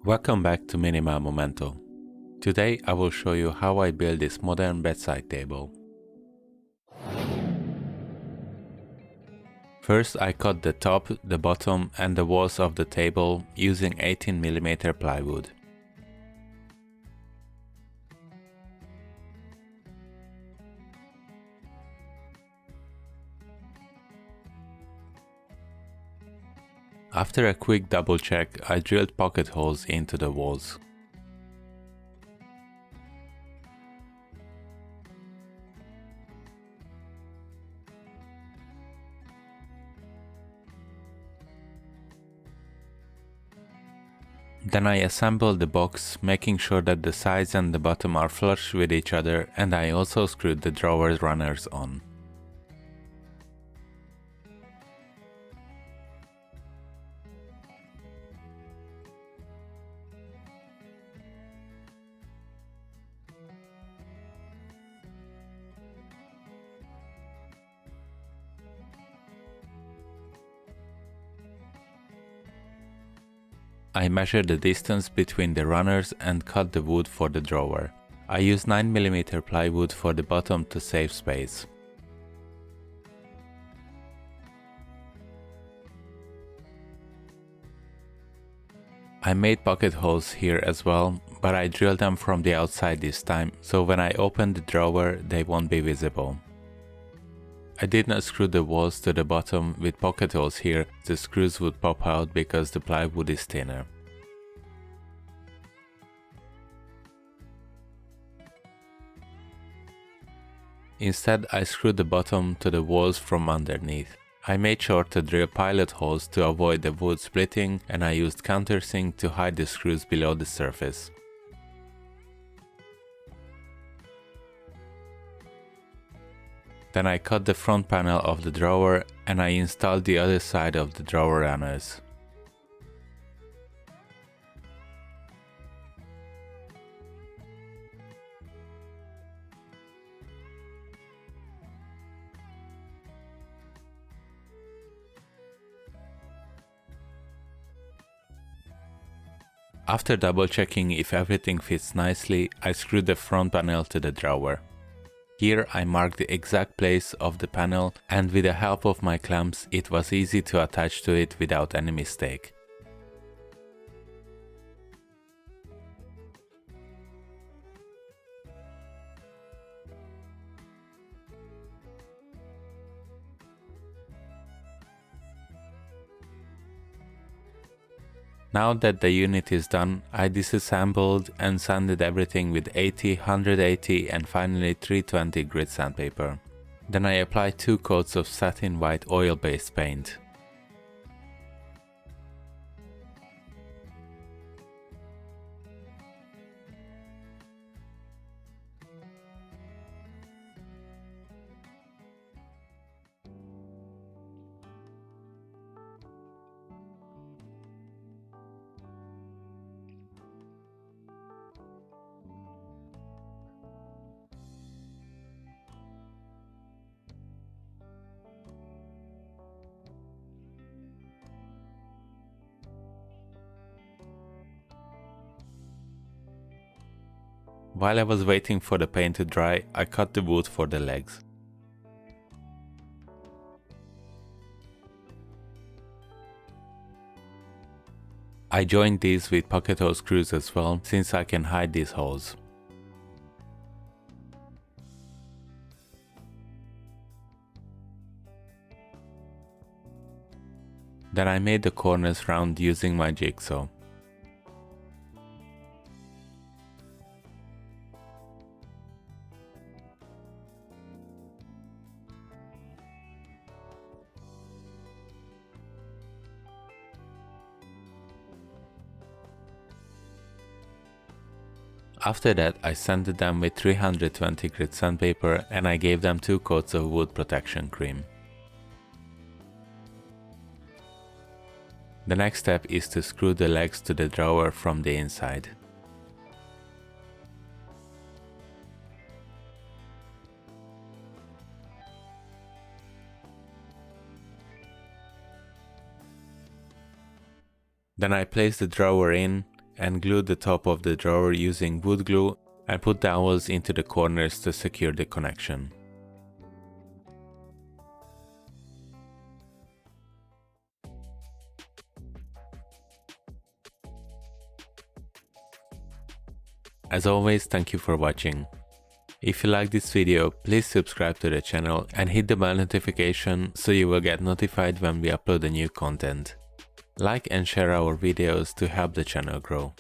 Welcome back to Minimal Momento. Today I will show you how I build this modern bedside table. First I cut the top, the bottom and the walls of the table using 18mm plywood. After a quick double check, I drilled pocket holes into the walls. Then I assembled the box, making sure that the sides and the bottom are flush with each other, and I also screwed the drawer runners on. I measured the distance between the runners and cut the wood for the drawer. I used 9mm plywood for the bottom to save space. I made pocket holes here as well, but I drilled them from the outside this time, so when I open the drawer they won't be visible. I did not screw the walls to the bottom with pocket holes here, the screws would pop out because the plywood is thinner. Instead, I screwed the bottom to the walls from underneath. I made sure to drill pilot holes to avoid the wood splitting, and I used countersink to hide the screws below the surface. Then I cut the front panel of the drawer and I installed the other side of the drawer runners. After double checking if everything fits nicely, I screwed the front panel to the drawer. Here I marked the exact place of the panel, and with the help of my clamps it was easy to attach to it without any mistake. Now that the unit is done, I disassembled and sanded everything with 80, 180 and finally 320 grit sandpaper. Then I applied 2 coats of satin white oil-based paint. While I was waiting for the paint to dry, I cut the wood for the legs. I joined these with pocket hole screws as well, since I can hide these holes. Then I made the corners round using my jigsaw. After that, I sanded them with 320 grit sandpaper and I gave them 2 coats of wood protection cream. The next step is to screw the legs to the drawer from the inside. Then I place the drawer in and glued the top of the drawer using wood glue and put dowels into the corners to secure the connection. As always, thank you for watching. If you like this video, please subscribe to the channel and hit the bell notification so you will get notified when we upload the new content. Like and share our videos to help the channel grow.